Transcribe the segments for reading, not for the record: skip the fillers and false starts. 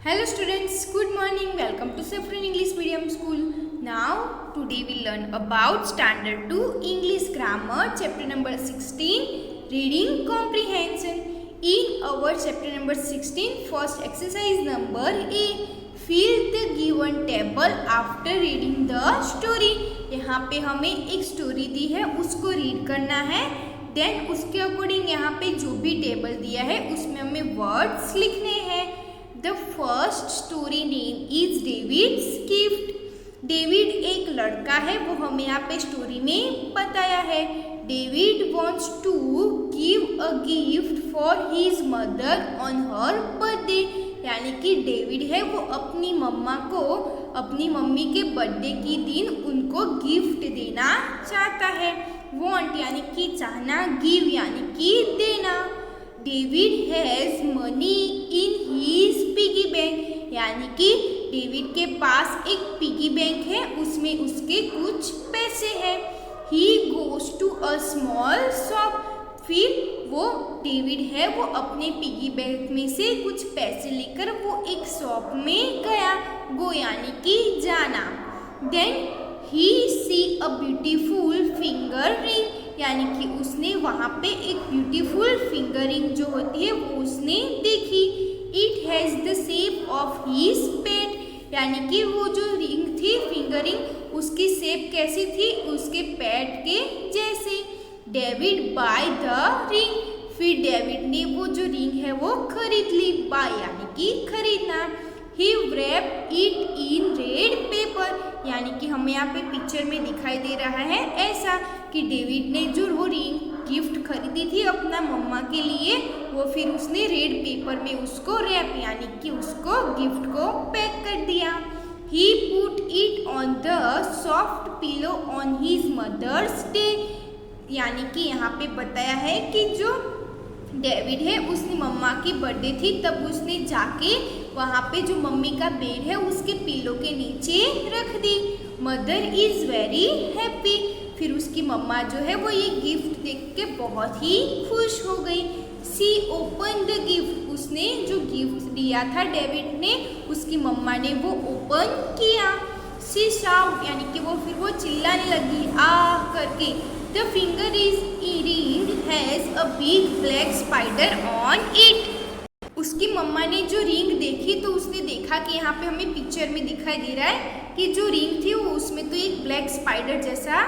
Hello students, good morning. Welcome to Saffron English Medium School. Now today we learn about Standard 2 English Grammar chapter number 16 Reading Comprehension. In our chapter number 16 first exercise number A, fill the given table after reading the story. यहाँ पे हमें एक story दी है उसको read करना है. Then उसके according यहाँ पे जो भी टेबल दिया है उसमें हमें वर्ड्स लिखने हैं. The first story name is David's Gift. David एक लड़का है, वो हमें यहाँ पे स्टोरी में बताया है. David wants to give a gift for his mother on her birthday. यानी कि डेविड है वो अपनी मम्मा को अपनी मम्मी के बर्थडे के दिन उनको गिफ्ट देना चाहता है. want यानी कि चाहना, give यानी कि देना. David has money in his piggy bank. यानी कि डेविड के पास एक पिगी बैंक है, उसमें उसके कुछ पैसे हैं. He goes to a small shop. फिर वो डेविड है वो अपने पिगी बैंक में से कुछ पैसे लेकर वो एक शॉप में गया. गो यानी कि जाना. Then he see a beautiful finger ring. यानी कि उसने वहाँ पे एक ब्यूटीफुल फिंगरिंग जो होती है वो उसने देखी. It has the shape of his pet. यानी कि वो जो रिंग थी फिंगरिंग उसकी शेप कैसी थी, उसके पेट के जैसे. David by the ring. फिर डेविड ने वो जो रिंग है वो खरीद ली. बाय यानी कि खरीदना. ही wrapped it in red paper. यानी कि हमें यहाँ पे पिक्चर में दिखाई दे रहा है ऐसा कि डेविड ने जो वो रिंग गिफ्ट खरीदी थी अपना मम्मा के लिए वो फिर उसने रेड पेपर में उसको रैप यानी कि उसको गिफ्ट को पैक कर दिया. He put it on the soft pillow on his mother's day. यानी कि यहाँ पे बताया है कि जो डेविड है उसने मम्मा की बर्थडे थी तब उसने जाके वहाँ पे जो मम्मी का बेड है उसके पिलो के नीचे रख दी. Mother is very happy. फिर उसकी मम्मा जो है वो ये गिफ्ट देख के बहुत ही खुश हो गई. सी ओपन द गिफ्ट. उसने जो गिफ्ट दिया था डेविड ने उसकी मम्मा ने वो ओपन किया. सी शाउट यानी कि वो फिर वो चिल्लाने लगी आह करके. The finger is ring has a big black spider on it. उसकी मम्मा ने जो रिंग देखी तो उसने देखा कि यहाँ पे हमें पिक्चर में दिखाई दे रहा है कि जो रिंग थी वो उसमें तो एक ब्लैक स्पाइडर जैसा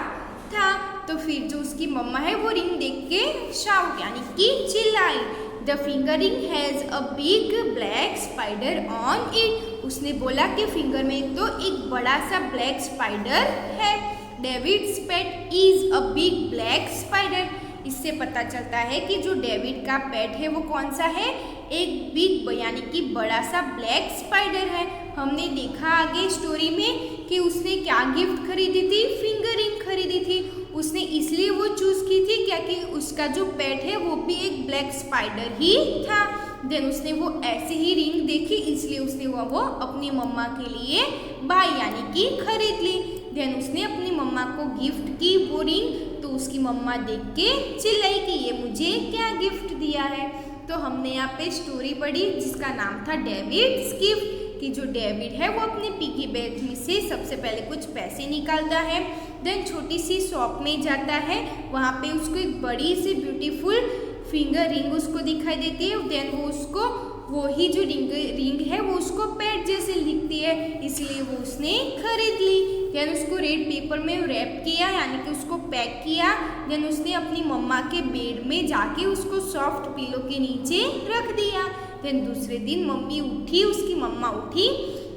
था. तो फिर जो उसकी मम्मा है वो रिंग देख के शाउट यानी कि चिल्लाई. The finger ring has a big black spider on it. उसने बोला कि फिंगर में तो एक बड़ा सा ब्लैक स्पाइडर है. David's pet is a big black spider. इससे पता चलता है कि जो डेविड का पेट है वो कौन सा है, एक बिग यानी कि बड़ा सा ब्लैक स्पाइडर है. हमने देखा आगे स्टोरी में कि उसने क्या गिफ्ट खरीदी थी, फिंगरिंग खरीदी थी. उसने इसलिए वो चूज़ की थी क्या कि उसका जो पेट है वो भी एक ब्लैक स्पाइडर ही था. देन उसने वो ऐसे ही रिंग देखी इसलिए उसने वो अपनी मम्मा के लिए बाय यानी कि खरीद ली. देन उसने अपनी मम्मा को गिफ्ट की वो रिंग. तो उसकी मम्मा देख के चिल्लाई कि ये मुझे क्या गिफ्ट दिया है. तो हमने यहाँ पे स्टोरी पढ़ी जिसका नाम था डेविड्स गिफ्ट कि जो डेविड है वो अपने पिगी बैंक में से सबसे पहले कुछ पैसे निकालता है. देन छोटी सी शॉप में जाता है, वहाँ पे उसको एक बड़ी सी ब्यूटीफुल फिंगर रिंग उसको दिखाई देती है. देन वो उसको वही जो रिंग है वो उसको पेट जैसे दिखती है इसलिए वो उसने खरीद ली. देन उसको रेड पेपर में रैप किया यानी कि उसको पैक किया. देन उसने अपनी मम्मा के बेड में जाके उसको सॉफ्ट पिलो के नीचे रख दिया. देन दूसरे दिन मम्मी उठी, उसकी मम्मा उठी,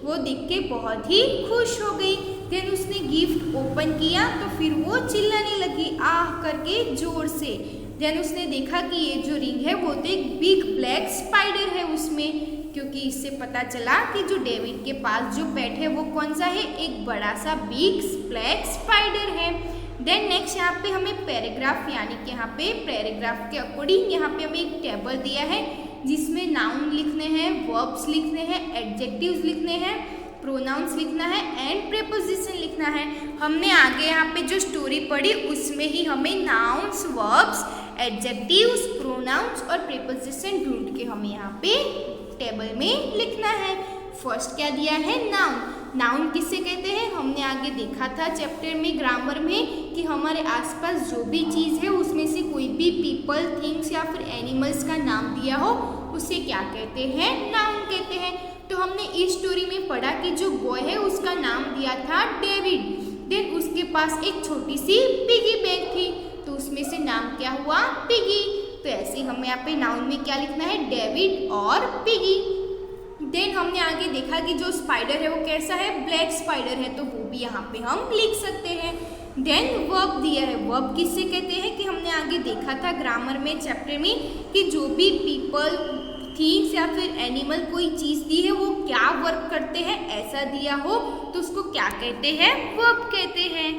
वो देख के बहुत ही खुश हो गई. देन उसने गिफ्ट ओपन किया तो फिर वो चिल्लाने लगी आह करके जोर से. देन उसने देखा कि ये जो रिंग है वो तो एक बिग ब्लैक स्पाइडर है उसमें, क्योंकि इससे पता चला कि जो डेविड के पास जो पेट है वो कौन सा है, एक बड़ा सा बिग ब्लैक स्पाइडर है. देन नेक्स्ट यहाँ पे हमें पैराग्राफ यानी कि यहाँ पे पैराग्राफ के अकॉर्डिंग यहाँ पे हमें एक टेबल दिया है जिसमें नाउन लिखने हैं, वर्ब्स लिखने हैं, एडजेक्टिव्स लिखने हैं, प्रोनाउंस लिखना है एंड प्रीपोजिशन लिखना है. हमने आगे यहाँ पे जो स्टोरी पढ़ी उसमें ही हमें नाउन्स, वर्ब्स, एडजेक्टिव्स, प्रोनाउंस और प्रीपोजिशन ढूंढ के हमें यहाँ पे टेबल में लिखना है. फर्स्ट क्या दिया है, नाउन। नाउन किससे कहते हैं, हमने आगे देखा था चैप्टर में ग्रामर में कि हमारे आसपास जो भी चीज़ है उसमें से कोई भी पीपल, थिंग्स या फिर एनिमल्स का नाम दिया हो उसे क्या कहते हैं, नाउन कहते हैं। तो हमने इस स्टोरी में पढ़ा कि जो बॉय है उसका नाम दिया था डेविड। देन उसके पास एक छोटी सी पिगी बैंक थी, तो उसमें से नाम क्या हुआ, पिगी। तो ऐसे ही हमें यहाँ पे नाउन में क्या लिखना है, डेविड और पिगी। देन हमने आगे देखा कि जो स्पाइडर है वो कैसा है, ब्लैक स्पाइडर है, तो वो भी यहाँ पे हम लिख सकते हैं। देन वर्ब दिया है, वर्ब किससे कहते हैं कि हमने आगे देखा था ग्रामर में चैप्टर में कि जो भी पीपल, थिंग्स या फिर एनिमल कोई चीज़ दी है वो क्या वर्क करते हैं, ऐसा दिया हो तो उसको क्या कहते हैं, वर्ब कहते हैं।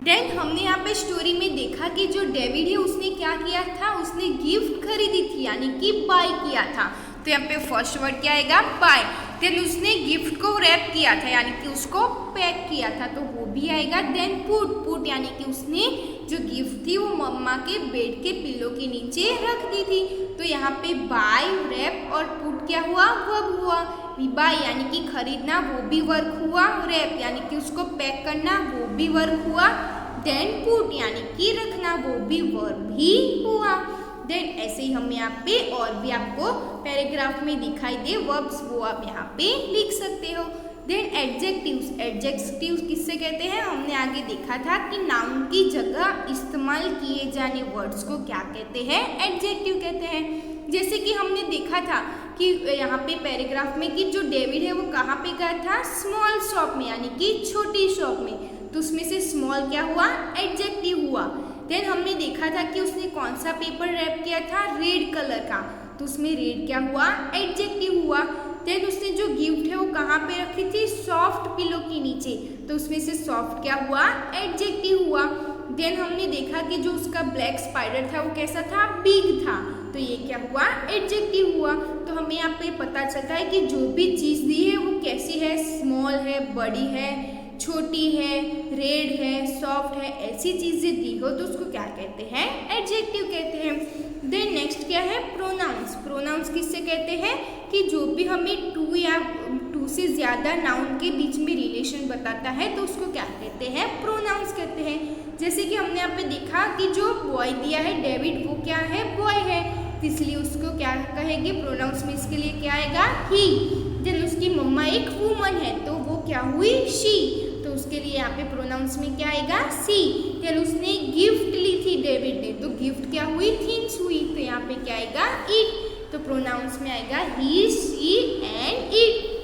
देन हमने यहाँ पे स्टोरी में देखा कि जो डेविड है उसने क्या किया था, उसने गिफ्ट खरीदी थी यानी कि बाय किया था। तो यहाँ पे फर्स्ट वर्ड क्या आएगा, बाय। देन उसने गिफ्ट को रैप किया था यानी कि उसको पैक किया था, तो वो भी आएगा। देन पुट, पुट यानी कि उसने जो गिफ्ट थी वो मम्मा के बेड के पिल्लो के नीचे रख दी थी। तो यहाँ पे बाय, रैप और पुट क्या हुआ, वर्ब हुआ। बाय यानी कि खरीदना, वो भी वर्क हुआ। रैप यानी कि उसको पैक करना, वो भी वर्क हुआ। देन पुट यानी कि रखना, वो भी वर्ब ही हुआ। देन ऐसे ही हम यहाँ पे और भी आपको पैराग्राफ में दिखाई दे वर्ब्स, वो आप यहाँ पे लिख सकते हो। देन एडजेक्टिव्स, एडजेक्टिव्स किससे कहते हैं, हमने आगे देखा था कि नाउन की जगह इस्तेमाल किए जाने वर्ड्स को क्या कहते हैं, एडजेक्टिव कहते हैं। जैसे कि हमने देखा था कि यहाँ पे पैराग्राफ में कि जो डेविड है वो कहाँ पे गया था, स्मॉल शॉप में यानी कि छोटी शॉप में, तो उसमें से स्मॉल क्या हुआ, एडजेक्टिव हुआ। देन हमने देखा था कि उसने कौन सा पेपर रैप किया था, रेड कलर का, तो उसमें रेड क्या हुआ, एडजेक्टिव हुआ। देन उसने जो गिफ्ट है वो कहाँ पे रखी थी, सॉफ्ट पिलो के नीचे, तो उसमें से सॉफ्ट क्या हुआ, एडजेक्टिव हुआ। देन हमने देखा कि जो उसका ब्लैक स्पाइडर था वो कैसा था, बिग था, तो ये क्या हुआ, एडजेक्टिव हुआ। तो हमें यहाँ पे पता चलता है कि जो भी चीज़ दी है वो कैसी है, स्मॉल है, बड़ी है, छोटी है, रेड है, सॉफ्ट है, ऐसी चीज़ें दी हो तो उसको क्या कहते हैं, एडजेक्टिव कहते हैं। देन नेक्स्ट क्या है, प्रोनाउंस। प्रोनाउंस किससे कहते हैं कि जो भी हमें टू या टू से ज़्यादा नाउन के बीच में रिलेशन बताता है तो उसको क्या कहते हैं, प्रोनाउंस कहते हैं। जैसे कि हमने यहाँ पे देखा कि जो बॉय दिया है डेविड, वो क्या है, बॉय है, तो इसलिए उसको क्या कहेंगे, प्रोनाउंस में इसके लिए क्या आएगा, ही। देन उसकी मम्मा एक वुमन है तो वो क्या हुई, शी, तो उसके लिए यहाँ पे प्रोनाउंस में क्या आएगा, सी। देन उसने गिफ्ट ली थी डेविड ने, तो गिफ्ट क्या हुई, थिंग्स हुई, तो यहाँ पे क्या आएगा, इट, तो प्रोनाउंस में आएगा ही, शी एंड इट।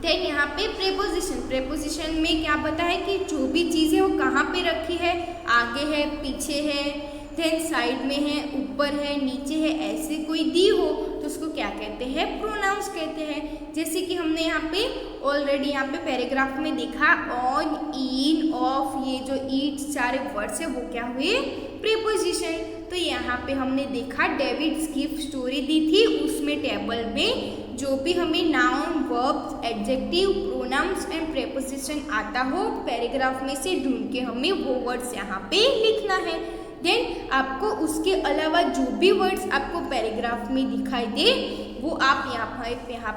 देन यहाँ पे प्रेपोजिशन, प्रेपोजिशन में क्या पता है कि जो भी चीज़ है वो कहाँ पे रखी है, आगे है, पीछे है, देन साइड में है, ऊपर है, नीचे है, ऐसे कोई दी हो तो उसको क्या कहते हैं, प्रोनाउंस कहते हैं। जैसे कि हमने यहाँ पे ऑलरेडी यहाँ पे पैराग्राफ में देखा, ऑन, इन, ऑफ, ये जो ईट सारे वर्ड्स है वो क्या हुए, प्रीपोजिशन। तो यहाँ पे हमने देखा डेविड्स गिफ्ट स्टोरी दी थी, उसमें टेबल में जो भी हमें noun, verbs, adjective, pronouns and preposition आता हो पैराग्राफ में से ढूंढ के हमें वो वर्ड्स यहाँ पे लिखना है। देन आपको उसके अलावा जो भी वर्ड्स आपको पैराग्राफ में दिखाई दे वो आप यहाँ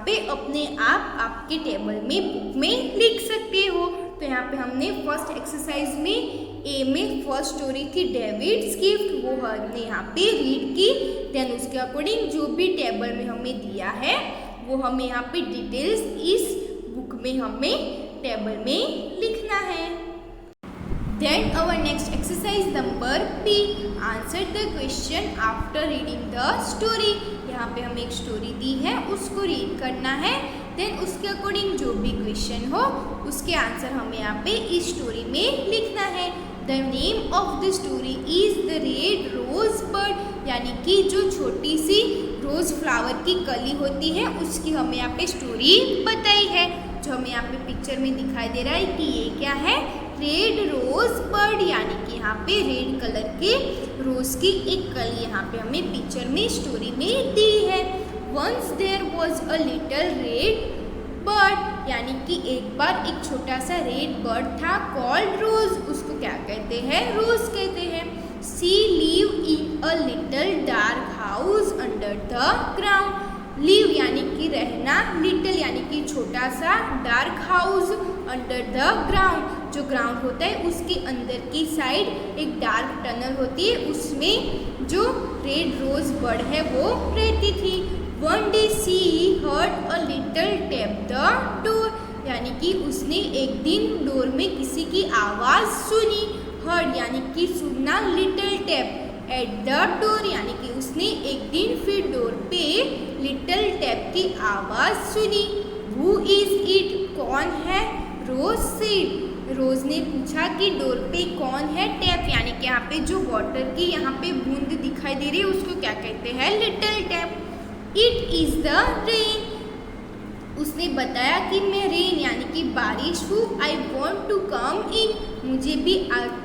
पे अपने आप आपके टेबल में, बुक में लिख सकते हो। तो यहाँ पे हमने फर्स्ट एक्सरसाइज में ए में फर्स्ट स्टोरी थी डेविड्स गिफ्ट, वो हमने यहाँ पे रीड की। देन उसके अकॉर्डिंग जो भी टेबल में हमें दिया है वो हमें यहाँ पे डिटेल्स इस बुक में हमें टेबल में लिखना है। Then our next exercise number B, answer the question after reading the story। यहाँ पे हमें एक स्टोरी दी है उसको रीड करना है, देन उसके अकॉर्डिंग जो भी क्वेश्चन हो उसके आंसर हमें यहाँ पे इस स्टोरी में लिखना है। The name of the story is the red rose bird, यानी कि जो छोटी सी रोज फ्लावर की कली होती है उसकी हमें यहाँ पे स्टोरी बताई है। जो हमें यहाँ पे पिक्चर में दिखाई दे रहा है कि ये क्या है, रेड रोज बर्ड, यानी कि यहाँ पे रेड कलर के रोज की एक कली यहाँ पे हमें पिक्चर में स्टोरी में दी है। Once there was a little red bird, यानी कि एक बार एक छोटा सा रेड बर्ड था, कॉल्ड रोज, उसको क्या कहते हैं, रोज कहते हैं। She live in a little dark house under the ground, live यानी कि रहना, लिटिल यानी कि छोटा सा, dark house, under the ground जो ग्राउंड होता है उसके अंदर की साइड एक डार्क टनल होती है, उसमें जो रेड रोज बर्ड है वो रहती थी। One day she heard a little tap the door यानी कि उसने एक दिन डोर में किसी की आवाज़ सुनी। हर्ड यानी कि सुनना, little tap at the door यानी कि उसने एक दिन फिर डोर पे लिटिल टैप की आवाज़ सुनी। हु इज इट कौन है? रोज सेड रोज ने पूछा कि डोर पे कौन है? टैप यानी कि यहाँ पे जो वाटर की यहाँ पे बूंद दिखाई दे रही है उसको क्या कहते हैं? Little tap. It is the rain उसने बताया कि मैं रेन यानी कि बारिश हूँ। आई वॉन्ट टू कम इन मुझे भी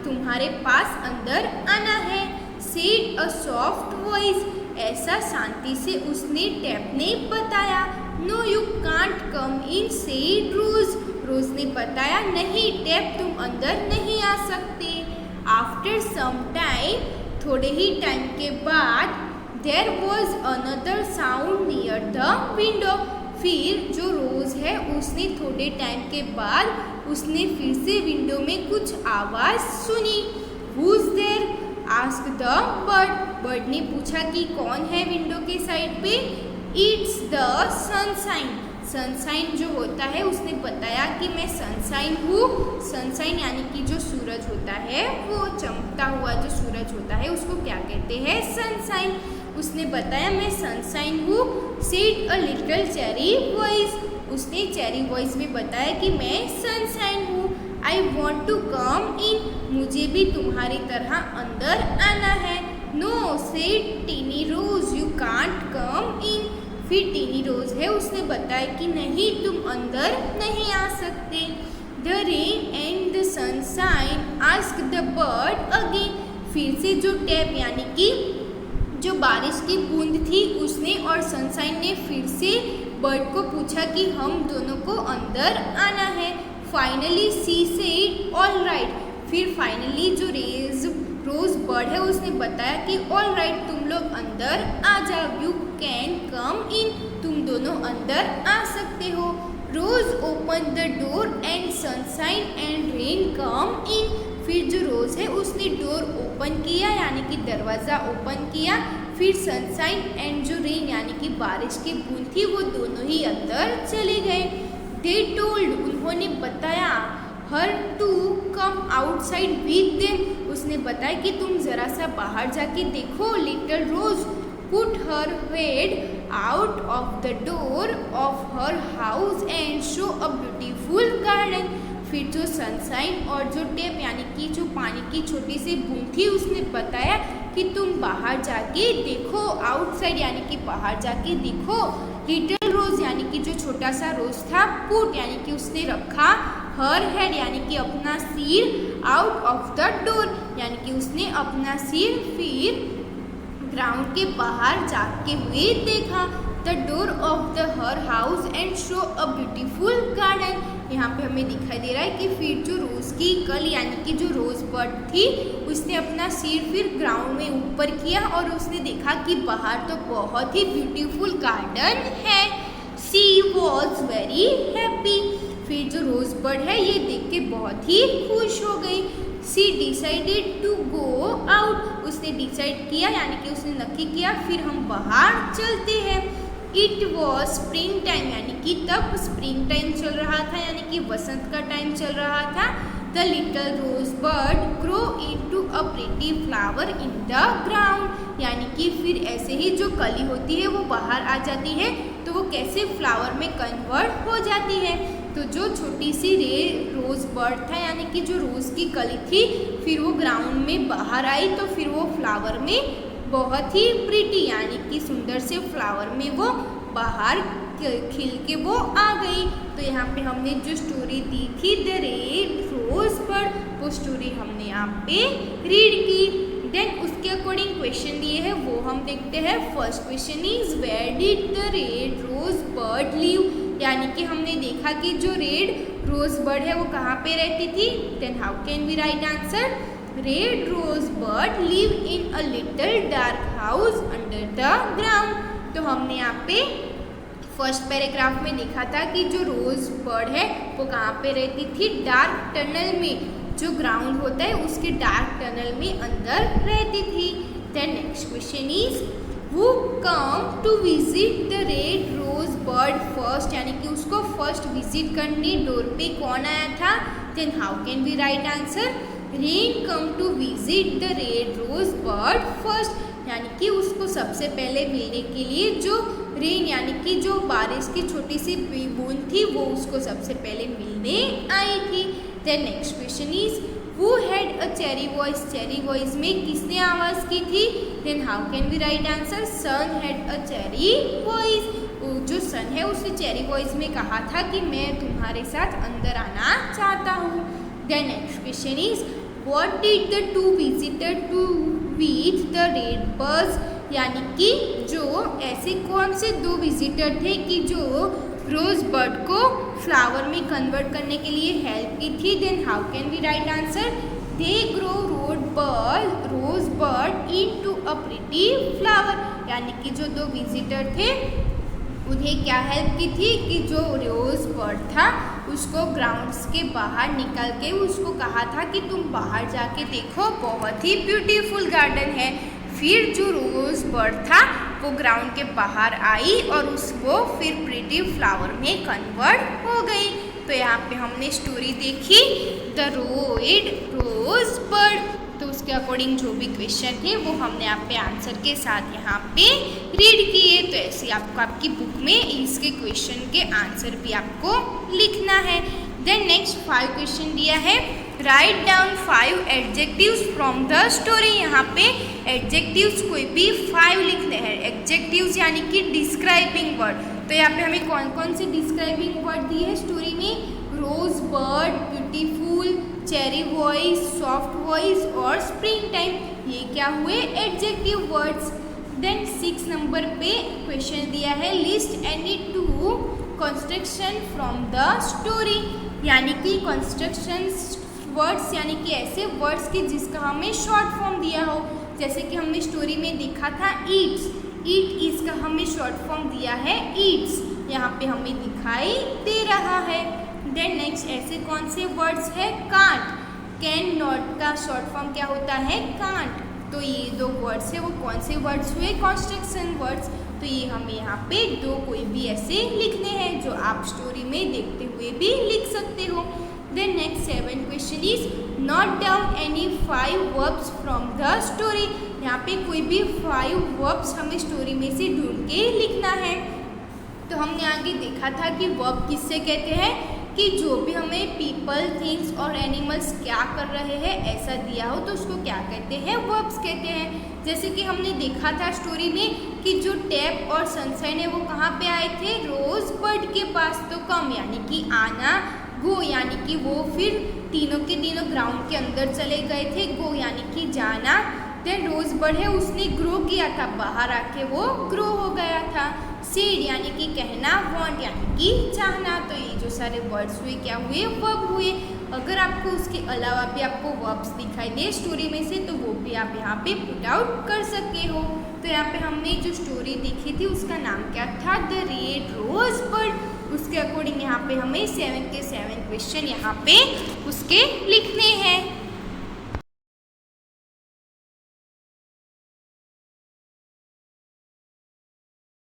तुम्हारे पास अंदर आना है। सेड अ सॉफ्ट वॉइस ऐसा शांति से उसने टैप ने बताया। No you can't come in said Rose Rose ने बताया नहीं टैप तुम अंदर नहीं आ सकते। आफ्टर सम टाइम थोड़े ही टाइम के बाद there was another sound near the window फिर जो रोज है उसने थोड़े टाइम के बाद उसने फिर से विंडो में कुछ आवाज़ सुनी। Who's there asked the bird ने पूछा कि कौन है विंडो के साइड पे? इट्स द सनशाइन सनशाइन जो होता है उसने बताया कि मैं सनशाइन हूँ। सनशाइन यानी कि जो सूरज होता है वो चमकता हुआ जो सूरज होता है उसको क्या कहते हैं? सनशाइन। उसने बताया मैं सनशाइन हूँ। Said a little cherry voice उसने चेरी वॉइस में बताया कि मैं सनशाइन हूँ। आई वॉन्ट टू कम इन मुझे भी तुम्हारी तरह अंदर आना है। No said tiny Rose you can't come in फिर टीनी रोज है उसने बताया कि नहीं तुम अंदर नहीं आ सकते। The rain and the sunshine ask the bird again फिर से जो टैप यानी कि जो बारिश की बूंद थी उसने और सनशाइन ने फिर से बर्ड को पूछा कि हम दोनों को अंदर आना है। Finally she said all right फिर फाइनली जो रोज बर्ड है उसने बताया कि ऑल राइट तुम लोग अंदर आ जाओ। यू कैन कम इन तुम दोनों अंदर आ सकते हो। Rose open the door and sunshine and rain come in फिर जो रोज है उसने डोर ओपन किया यानी कि दरवाज़ा ओपन किया फिर सनशाइन एंड जो रेन यानी कि बारिश की बूंद थी वो दोनों ही अंदर चले गए। दे टोल्ड उन्होंने बताया her to come outside with them उसने बताया कि तुम ज़रा सा बाहर जाके देखो। Little rose put her head out of the door of her house and show a beautiful garden फिर जो सनशाइन और जो टैप यानी कि जो पानी की छोटी सी बूंद थी उसने बताया कि तुम बाहर जाके देखो। आउटसाइड यानी कि बाहर जाके देखो। लिटिल रोज यानी कि जो छोटा सा रोज था पुट यानी कि उसने रखा हर हेड यानी कि अपना सिर आउट ऑफ द डोर यानी कि उसने अपना सिर फिर ग्राउंड के बाहर जाके हुए देखा। The door of the her house and show a beautiful garden यहाँ पे हमें दिखाई दे रहा है कि फिर जो रोज़ की कल यानी कि जो रोज़ बर्ड थी उसने अपना सिर फिर ग्राउंड में ऊपर किया और उसने देखा कि बाहर तो बहुत ही ब्यूटीफुल गार्डन है। शी वॉज वेरी हैप्पी फिर जो रोज़ बर्ड है ये देख के बहुत ही खुश हो गई। She decided to go out उसने डिसाइड किया यानी कि उसने नक्की किया फिर हम बाहर चलते हैं। इट वॉज स्प्रिंग टाइम यानी कि तब स्प्रिंग टाइम चल रहा था यानी कि वसंत का टाइम चल रहा था। The little rose bird grow into a pretty flower in the ground यानी कि फिर ऐसे ही जो कली होती है वो बाहर आ जाती है तो वो कैसे फ्लावर में कन्वर्ट हो जाती है। तो जो छोटी सी रोज बर्ड था यानी कि जो रोज़ की कली थी फिर वो ग्राउंड में बाहर आई तो फिर वो फ्लावर में बहुत ही प्रिटी यानी कि सुंदर से फ्लावर में वो बाहर खिल के वो आ गई। तो यहाँ पे हमने जो स्टोरी दी थी द रेड रोज बर्ड वो स्टोरी हमने यहाँ पे रीड की। देन उसके अकॉर्डिंग क्वेश्चन दिए हैं वो हम देखते हैं। First question is where did the red rose bird live यानी कि हमने देखा कि जो रेड रोज बर्ड है वो कहाँ पे रहती थी। Then how can we write answer? Red rose bird live in a little dark house under the ground. तो हमने यहाँ पे फर्स्ट पैराग्राफ में देखा था कि जो रोज बर्ड है वो कहाँ पे रहती थी, डार्क टनल में, जो ग्राउंड होता है उसके डार्क टनल में अंदर रहती थी। Then next question is who come to visit the red rose bird first, यानी कि उसको फर्स्ट विजिट करने डोर पे कौन आया था। Then how can we write answer, rain come to visit the red rose bird first, यानी कि उसको सबसे पहले मिलने के लिए जो रेन यानी कि जो बारिश की छोटी सी बूंद थी वो उसको सबसे पहले मिलने आई थी। Then next question is who had a cheery voice, cheery voice में किसने आवाज़ की थी। Then how can we write answer, sun had a cheery voice, जो सन है उसने चेरी वॉइस में कहा था कि मैं तुम्हारे साथ अंदर आना चाहता हूँ। Then next question is what did the two visitor to with the red birds, यानी कि जो ऐसे कौन से दो विजिटर थे कि जो रोज बर्ड को फ्लावर में कन्वर्ट करने के लिए हेल्प की थी। Then how can we write answer, they grow rose bird into a pretty flower, यानी कि जो दो विजिटर थे उन्हें क्या हेल्प की थी कि जो रोज बर्ड था उसको ग्राउंड्स के बाहर निकल के उसको कहा था कि तुम बाहर जाके देखो, बहुत ही ब्यूटीफुल गार्डन है। फिर जो रोज बर्ड था वो ग्राउंड के बाहर आई और उसको फिर प्रिटी फ्लावर में कन्वर्ट हो गई। तो यहाँ पे हमने स्टोरी देखी द रेड रोज बर्ड, तो उसके अकॉर्डिंग जो भी क्वेश्चन थे वो हमने यहाँ पे आंसर के साथ यहाँ पे रीड किए। तो ऐसे आपको आपकी बुक में इसके क्वेश्चन के आंसर भी आपको लिखना है। देन नेक्स्ट 5 क्वेश्चन दिया है, write down 5 adjectives from the story. यहाँ पे एडजेक्टिव्स कोई भी 5 लिखने हैं, एडजेक्टिव्स यानी कि डिस्क्राइबिंग वर्ड। तो यहाँ पे हमें कौन कौन से डिस्क्राइबिंग वर्ड दिए हैं स्टोरी में, rose bird, beautiful, cherry voice, soft voice और स्प्रिंग टाइम, ये क्या हुए एडजेक्टिव वर्ड्स। देन 6 नंबर पे क्वेश्चन दिया है, list any 2 construction from the story, यानी कि कंस्ट्रक्शन वर्ड्स यानी कि ऐसे वर्ड्स के जिसका हमें शॉर्ट फॉर्म दिया हो, जैसे कि हमने स्टोरी में देखा था ईट्स, ईट इज का हमें शॉर्ट फॉर्म दिया है ईट्स, यहाँ पे हमें दिखाई दे रहा है। देन नेक्स्ट ऐसे कौन से वर्ड्स है, कांट, कैन नॉट का शॉर्ट फॉर्म क्या होता है कांट। तो ये दो वर्ड्स है वो कौन से वर्ड्स हुए, कंस्ट्रक्शन वर्ड्स। तो ये हमें यहाँ पे दो कोई भी ऐसे लिखने हैं जो आप स्टोरी में देखते हुए भी लिख सकते हो। Then next 7 question is note down any 5 verbs from the story, यहाँ पे कोई भी 5 वर्ब्स हमें स्टोरी में से ढूंढ के लिखना है। तो हमने आगे देखा था कि वर्ब किससे कहते हैं कि जो भी हमें पीपल, थिंग्स और एनिमल्स क्या कर रहे हैं ऐसा दिया हो तो उसको क्या कहते हैं, वर्ब्स कहते हैं। जैसे कि हमने देखा था स्टोरी में कि जो टैप और सनशाइन है वो कहाँ पे आए थे, रोज बर्ड के पास। तो कम यानी कि आना, गो यानी कि वो फिर तीनों के तीनों ग्राउंड के अंदर चले गए थे, गो यानी कि जाना। देन रोज बर्ड है उसने ग्रो किया था, बाहर आके वो ग्रो हो गया था। सीड यानी कि कहना, वांट यानी कि चाहना। तो ये जो सारे वर्ड्स हुए क्या हुए, वर्ब हुए। अगर आपको उसके अलावा भी आपको वर्ब्स दिखाई दे स्टोरी में से तो वो भी आप यहाँ पे पुट आउट कर सकते हो। तो यहाँ पे हमने जो स्टोरी देखी थी उसका नाम क्या था, द रेड रोज बर्ड। उसके अकॉर्डिंग यहाँ पे हमें 7 के 7 क्वेश्चन यहाँ पे उसके लिखने हैं।